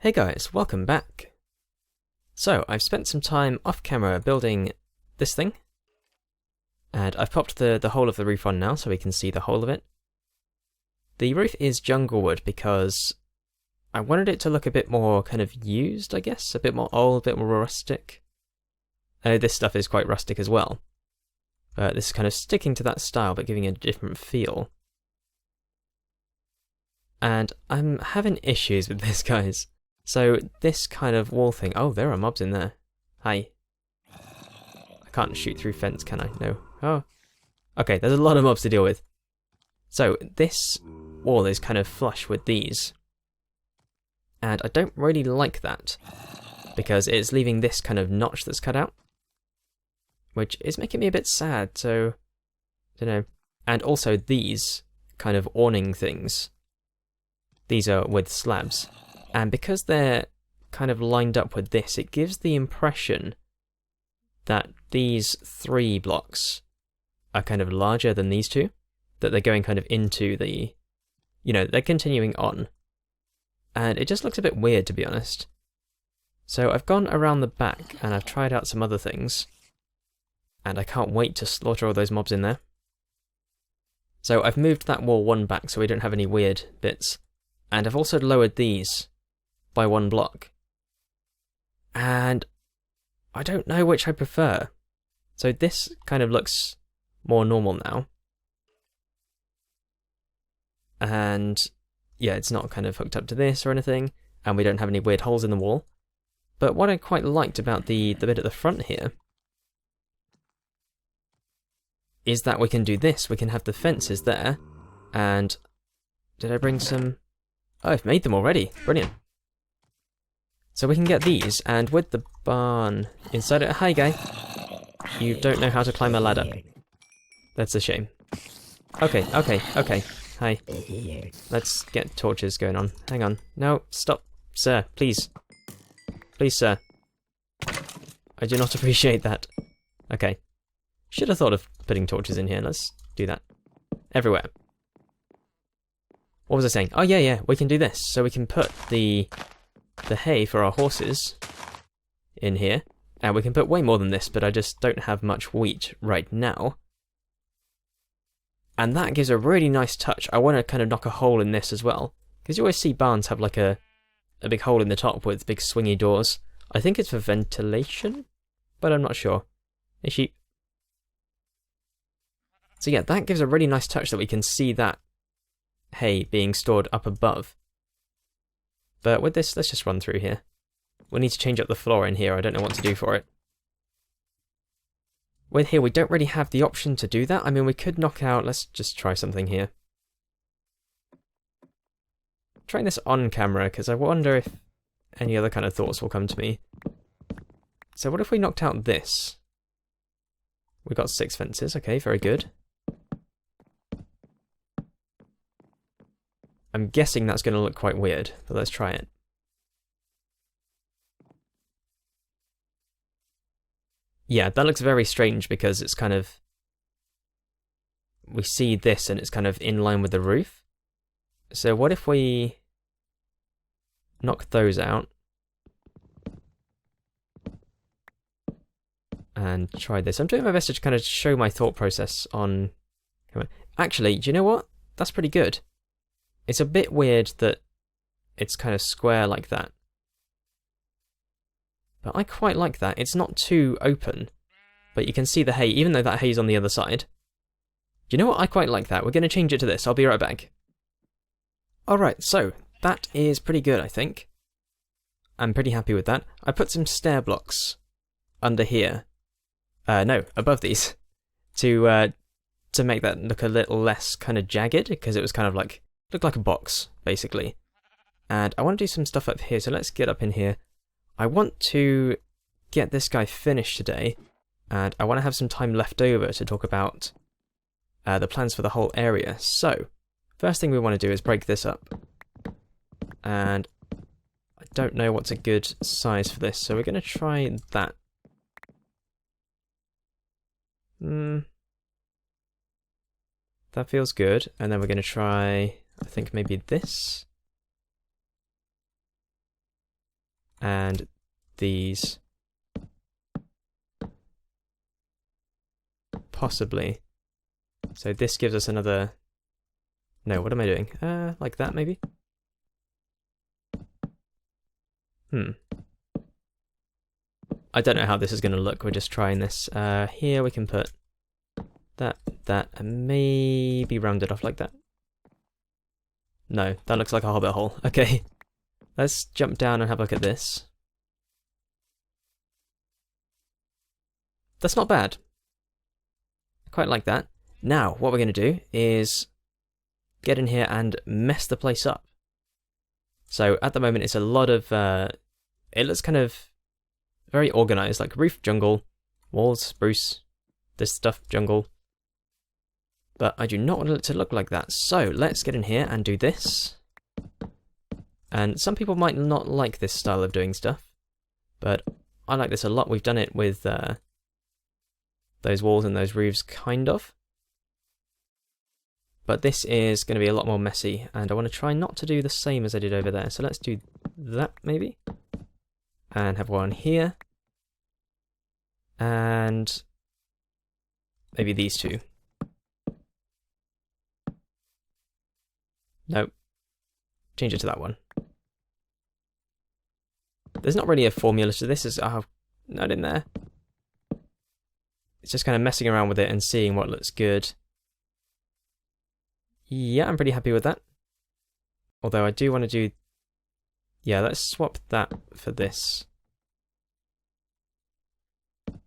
Hey guys, welcome back. So, I've spent some time off camera building this thing, and I've popped the whole of the roof on now so we can see the whole of it. The roof is jungle wood because I wanted it to look a bit more kind of used, I guess, a bit more old, a bit more rustic. I know this stuff is quite rustic as well, but this is kind of sticking to that style but giving it a different feel. And I'm having issues with this, guys. So this kind of wall thing... Oh, there are mobs in there. Hi. I can't shoot through fence, can I? No. Oh. Okay, there's a lot of mobs to deal with. So this wall is kind of flush with these. And I don't really like that, because it's leaving this kind of notch that's cut out, which is making me a bit sad, so... I don't know. And also these kind of awning things. These are with slabs. And because they're kind of lined up with this, it gives the impression that these three blocks are kind of larger than these two, that they're going kind of into the, they're continuing on. And it just looks a bit weird, to be honest. So I've gone around the back and I've tried out some other things, and I can't wait to slaughter all those mobs in there. So I've moved that wall one back so we don't have any weird bits, and I've also lowered these by one block. And I don't know which I prefer. So this kind of looks more normal now. And yeah, it's not kind of hooked up to this or anything, and we don't have any weird holes in the wall. But what I quite liked about the bit at the front here is that we can do this. We can have the fences there, and did I bring some? Oh, I've made them already. Brilliant. So we can get these, and with the barn inside it... Hi, guy. You don't know how to climb a ladder. That's a shame. Okay. Hi. Let's get torches going on. Hang on. No, stop. Sir, please. Please, sir. I do not appreciate that. Okay. Should have thought of putting torches in here. Let's do that. Everywhere. What was I saying? Oh, yeah, we can do this. So we can put the hay for our horses in here, and we can put way more than this, but I just don't have much wheat right now. And that gives a really nice touch. I want to kind of knock a hole in this as well, because you always see barns have like a big hole in the top with big swingy doors. I think it's for ventilation, but I'm not sure. Is she? So yeah, that gives a really nice touch that we can see that hay being stored up above. But with this, let's just run through here. We need to change up the floor in here. I don't know what to do for it. With here, we don't really have the option to do that. I mean, we could knock out... Let's just try something here. I'm trying this on camera, because I wonder if any other kind of thoughts will come to me. So what if we knocked out this? We got 6 fences. Okay, very good. I'm guessing that's going to look quite weird, but let's try it. Yeah, that looks very strange because it's kind of... We see this and it's kind of in line with the roof. So what if we knock those out and try this? I'm doing my best to kind of show my thought process on... Actually, do you know what? That's pretty good. It's a bit weird that it's kind of square like that. But I quite like that. It's not too open, but you can see the hay, even though that hay is on the other side. Do you know what? I quite like that. We're going to change it to this. I'll be right back. Alright, so that is pretty good, I think. I'm pretty happy with that. I put some stair blocks under here. No, above these. To make that look a little less kind of jagged, because it was kind of like... Looked like a box, basically. And I want to do some stuff up here, so let's get up in here. I want to get this guy finished today, and I want to have some time left over to talk about the plans for the whole area. So, first thing we want to do is break this up. And I don't know what's a good size for this, so we're going to try that. That feels good, and then we're going to try... I think maybe this. and these. Possibly. So this gives us another... No, what am I doing? Like that, maybe? I don't know how this is going to look. We're just trying this. Here we can put that, and maybe round it off like that. No, that looks like a hobbit hole. Okay. Let's jump down and have a look at this. That's not bad. Quite like that. Now, what we're going to do is get in here and mess the place up. So at the moment, it's a lot of... it looks kind of very organized, like roof, jungle, walls, spruce, this stuff, jungle. But I do not want it to look like that. So let's get in here and do this. And some people might not like this style of doing stuff, but I like this a lot. We've done it with those walls and those roofs, kind of. But this is going to be a lot more messy, and I want to try not to do the same as I did over there. So let's do that, maybe. And have one here. And maybe these two. Nope. Change it to that one. There's not really a formula to this. Is not in there. It's just kind of messing around with it and seeing what looks good. Yeah, I'm pretty happy with that. Although I do want to do... Yeah, let's swap that for this.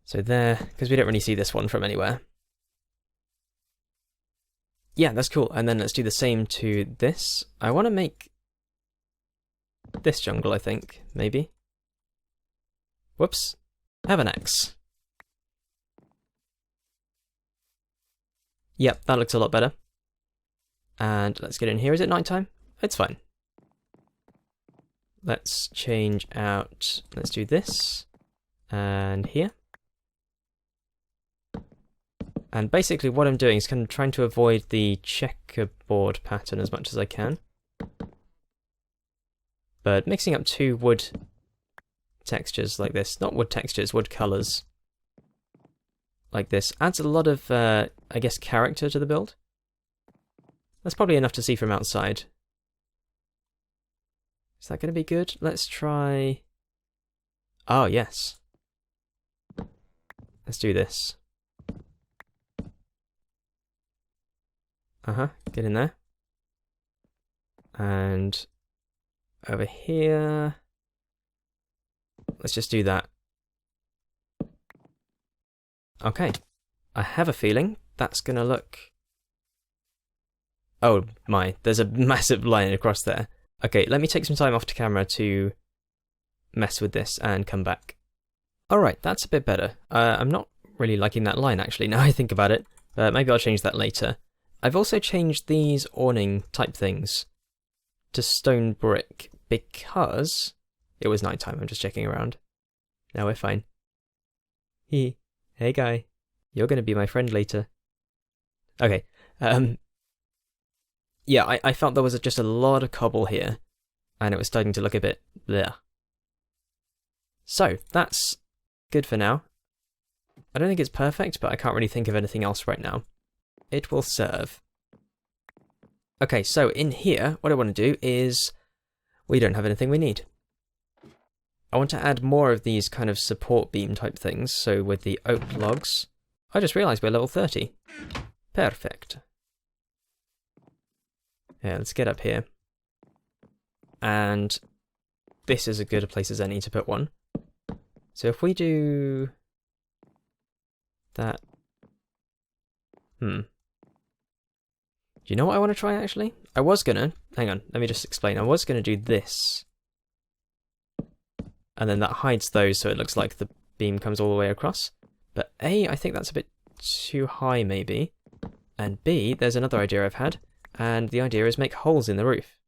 So there, because we don't really see this one from anywhere. Yeah, that's cool. And then let's do the same to this. I want to make this jungle, I think, maybe. Whoops. Have an X. Yep, that looks a lot better. And let's get in here. Is it nighttime? It's fine. Let's change out... Let's do this. And here. And basically what I'm doing is kind of trying to avoid the checkerboard pattern as much as I can. But mixing up two wood textures like this, not wood textures, wood colours like this, adds a lot of, I guess, character to the build. That's probably enough to see from outside. Is that going to be good? Let's try... Oh, yes. Let's do this. Get in there. And over here... Let's just do that. Okay. I have a feeling that's going to look... Oh my, there's a massive line across there. Okay, let me take some time off to camera to mess with this and come back. Alright, that's a bit better. I'm not really liking that line actually, now I think about it. But maybe I'll change that later. I've also changed these awning type things to stone brick because it was nighttime. I'm just checking around. Now we're fine. Hey guy, you're going to be my friend later. Okay, yeah, I felt there was just a lot of cobble here, and it was starting to look a bit bleh. So, that's good for now. I don't think it's perfect, but I can't really think of anything else right now. It will serve. Okay, so in here, what I want to do is... We don't have anything we need. I want to add more of these kind of support beam type things, so with the oak logs... I just realised we're level 30. Perfect. Yeah, let's get up here. And this is as good a place as any to put one. So if we do... that... Do you know what I want to try, actually? I was gonna... Hang on, let me just explain. I was gonna do this. And then that hides those, so it looks like the beam comes all the way across. But A, I think that's a bit too high, maybe. And B, there's another idea I've had. And the idea is make holes in the roof.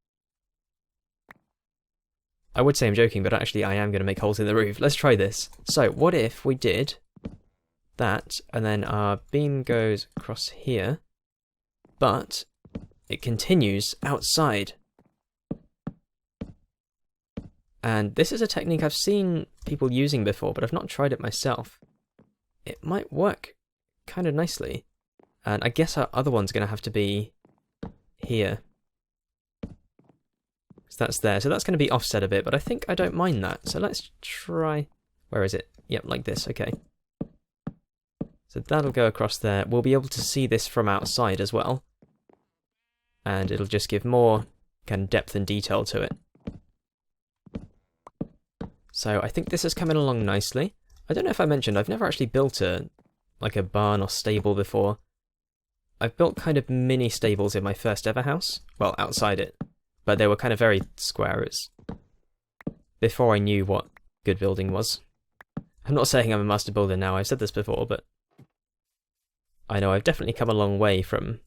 I would say I'm joking, but actually I am going to make holes in the roof. Let's try this. So, what if we did that, and then our beam goes across here, but it continues outside. And this is a technique I've seen people using before, but I've not tried it myself. It might work kind of nicely. And I guess our other one's going to have to be here. So that's there. So that's going to be offset a bit, but I think I don't mind that. So let's try... Where is it? Yep, like this. Okay. So that'll go across there. We'll be able to see this from outside as well. And it'll just give more kind of depth and detail to it. So I think this is coming along nicely. I don't know if I mentioned, I've never actually built a barn or stable before. I've built kind of mini stables in my first ever house. Well, outside it. But they were kind of very square. It's before I knew what good building was. I'm not saying I'm a master builder now, I've said this before, but I know I've definitely come a long way from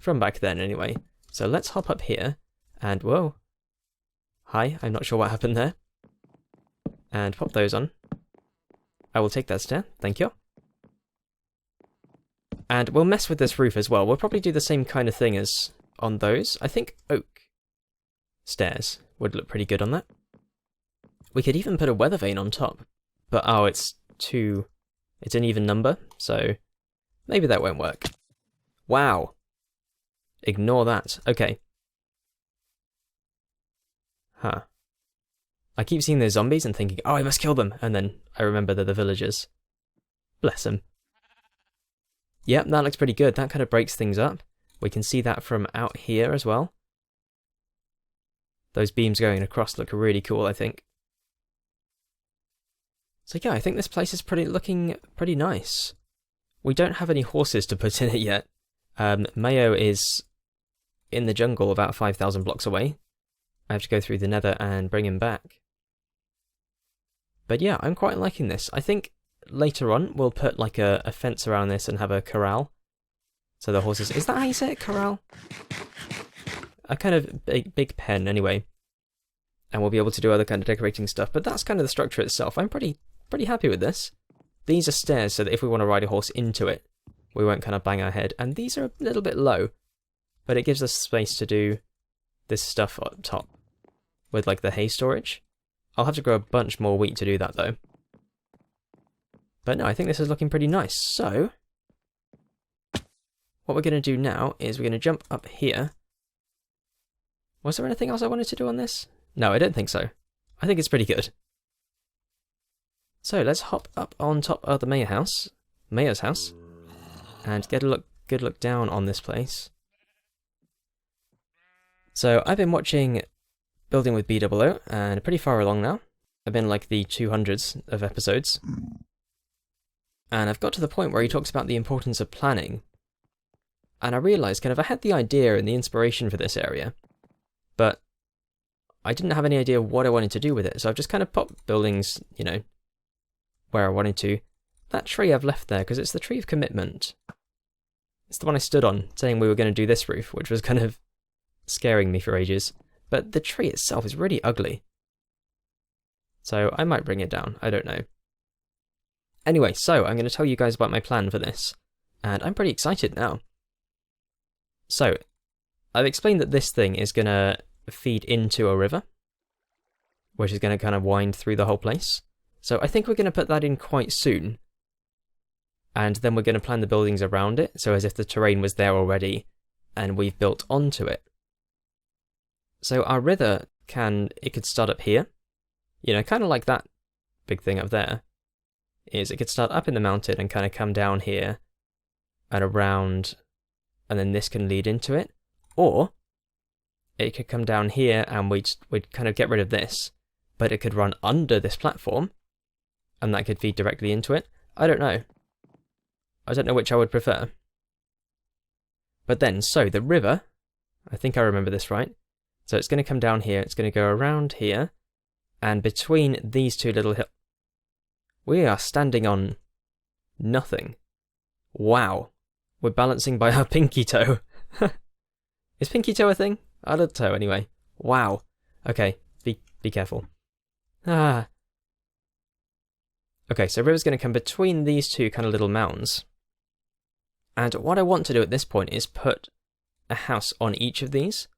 back then anyway. So let's hop up here, and whoa. Hi, I'm not sure what happened there. And pop those on. I will take that stair, thank you. And we'll mess with this roof as well. We'll probably do the same kind of thing as on those. I think oak stairs would look pretty good on that. We could even put a weather vane on top. But oh, it's an even number, so maybe that won't work. Wow. Ignore that. Okay. Huh. I keep seeing those zombies and thinking, oh, I must kill them, and then I remember they're the villagers. Bless them. Yep, that looks pretty good. That kind of breaks things up. We can see that from out here as well. Those beams going across look really cool, I think. So yeah, I think this place is looking pretty nice. We don't have any horses to put in it yet. Mayo is in the jungle about 5,000 blocks away. I have to go through the nether and bring him back. But yeah, I'm quite liking this. I think later on we'll put like a fence around this and have a corral. So the horses... Is that how you say it? Corral? A kind of big pen anyway. And we'll be able to do other kind of decorating stuff. But that's kind of the structure itself. I'm pretty happy with this. These are stairs so that if we want to ride a horse into it, we won't kind of bang our head. And these are a little bit low, but it gives us space to do this stuff up top with like the hay storage. I'll have to grow a bunch more wheat to do that though. But no, I think this is looking pretty nice. So what we're going to do now is we're going to jump up here. Was there anything else I wanted to do on this? No, I don't think so. I think it's pretty good. So let's hop up on top of the mayor's house, and get a good look down on this place. So I've been watching Building with BOO, and pretty far along now. I've been like the 200s of episodes. And I've got to the point where he talks about the importance of planning. And I realised kind of I had the idea and the inspiration for this area, but I didn't have any idea what I wanted to do with it. So I've just kind of popped buildings, you know, where I wanted to. That tree I've left there because it's the tree of commitment. It's the one I stood on saying we were going to do this roof, which was kind of scaring me for ages. But the tree itself is really ugly. So I might bring it down, I don't know. Anyway, so I'm going to tell you guys about my plan for this. And I'm pretty excited now. So, I've explained that this thing is going to feed into a river, which is going to kind of wind through the whole place. So I think we're going to put that in quite soon. And then we're going to plan the buildings around it, so as if the terrain was there already, and we've built onto it. So our river could start up here. You know, kind of like that big thing up there. It could start up in the mountain and kind of come down here and around, and then this can lead into it. Or it could come down here and we'd kind of get rid of this, but it could run under this platform, and that could feed directly into it. I don't know. I don't know which I would prefer. But then, so the river, I think I remember this right. So it's going to come down here, it's going to go around here, and between these two little hills, we are standing on nothing. Wow. We're balancing by our pinky toe. Is pinky toe a thing? Our little toe, anyway. Wow. Okay, be careful. Ah. Okay, so river's going to come between these two kind of little mounds. And what I want to do at this point is put a house on each of these.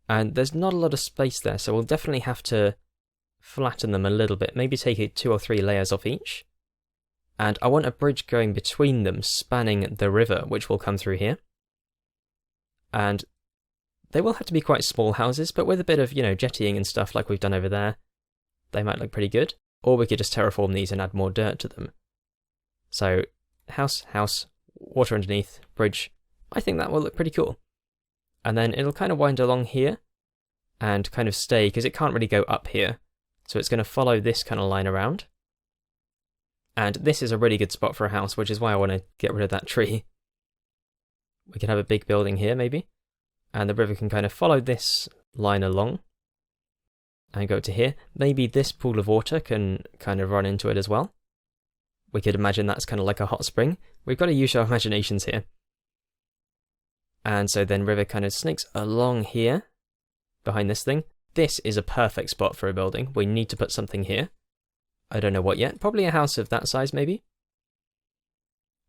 And there's not a lot of space there, so we'll definitely have to flatten them a little bit, maybe take 2 or 3 layers off each. And I want a bridge going between them, spanning the river, which will come through here. And they will have to be quite small houses, but with a bit of, jettying and stuff like we've done over there, they might look pretty good. Or we could just terraform these and add more dirt to them. So, house, water underneath, bridge. I think that will look pretty cool. And then it'll kind of wind along here and kind of stay, because it can't really go up here. So it's going to follow this kind of line around. And this is a really good spot for a house, which is why I want to get rid of that tree. We can have a big building here, maybe. And the river can kind of follow this line along and go to here. Maybe this pool of water can kind of run into it as well. We could imagine that's kind of like a hot spring. We've got to use our imaginations here. And so then river kind of snakes along here, behind this thing. This is a perfect spot for a building. We need to put something here. I don't know what yet. Probably a house of that size, maybe.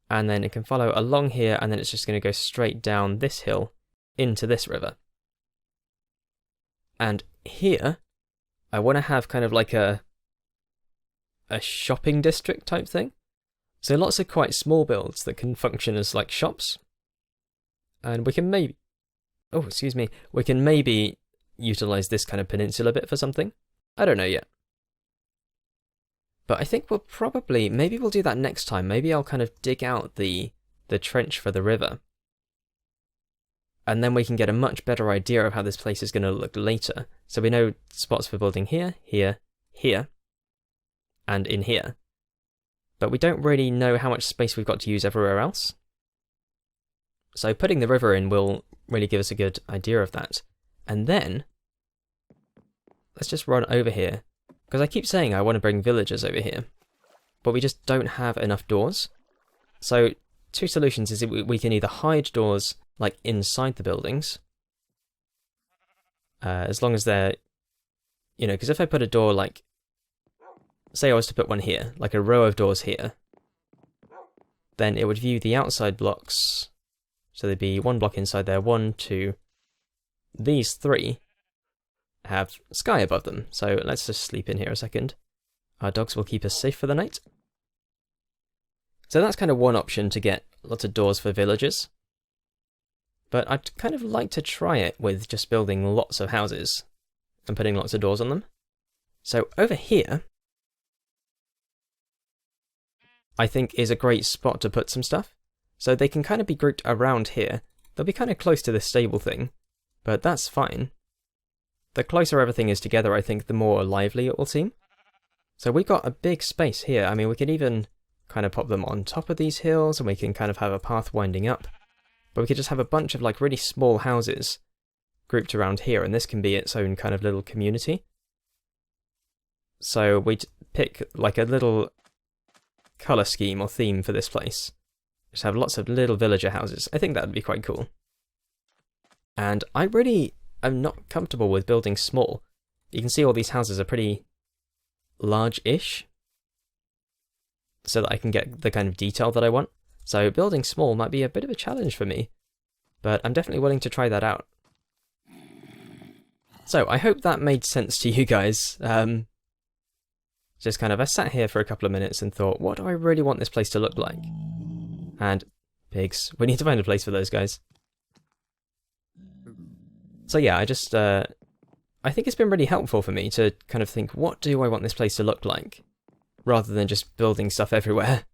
And then it can follow along here, and then it's just going to go straight down this hill into this river. And here, I want to have kind of like a shopping district type thing. So lots of quite small builds that can function as like shops. And we can maybe, we can maybe utilize this kind of peninsula bit for something. I don't know yet. But I think we'll probably, maybe we'll do that next time. Maybe I'll kind of dig out the trench for the river. And then we can get a much better idea of how this place is going to look later. So we know spots for building here, here, here, and in here. But we don't really know how much space we've got to use everywhere else. So putting the river in will really give us a good idea of that. And then, let's just run over here. Because I keep saying I want to bring villagers over here. But we just don't have enough doors. So, 2 solutions is we can either hide doors like inside the buildings. As long as they're, because if I put a door like, say I was to put one here, like a row of doors here, then it would view the outside blocks. So there'd be 1 block inside there, 1, 2, these 3 have sky above them. So let's just sleep in here a second. Our dogs will keep us safe for the night. So that's kind of one option to get lots of doors for villagers. But I'd kind of like to try it with just building lots of houses and putting lots of doors on them. So over here, I think is a great spot to put some stuff. So they can kind of be grouped around here. They'll be kind of close to this stable thing, but that's fine. The closer everything is together, I think, the more lively it will seem. So we've got a big space here. I mean, we could even kind of pop them on top of these hills, and we can kind of have a path winding up. But we could just have a bunch of like really small houses grouped around here, and this can be its own kind of little community. So we'd pick like a little colour scheme or theme for this place. Just have lots of little villager houses. I think that would be quite cool. And I really am not comfortable with building small. You can see all these houses are pretty large-ish, so that I can get the kind of detail that I want. So building small might be a bit of a challenge for me, but I'm definitely willing to try that out. So I hope that made sense to you guys. Just kind of, I sat here for a couple of minutes and thought, what do I really want this place to look like? And pigs. We need to find a place for those guys. So yeah, I think it's been really helpful for me to kind of think, what do I want this place to look like? Rather than just building stuff everywhere.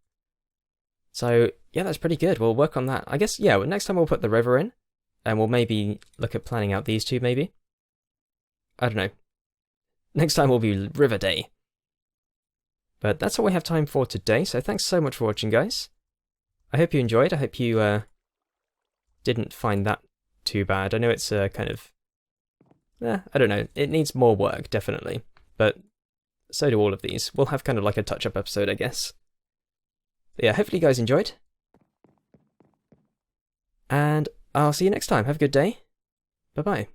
So yeah, that's pretty good. We'll work on that. I guess, yeah, next time we'll put the river in. And we'll maybe look at planning out these two, maybe. I don't know. Next time will be River Day. But that's all we have time for today, so thanks so much for watching, guys. I hope you enjoyed. I hope you didn't find that too bad. I know it's kind of... I don't know. It needs more work, definitely. But so do all of these. We'll have kind of like a touch-up episode, I guess. But yeah, hopefully you guys enjoyed. And I'll see you next time. Have a good day. Bye-bye.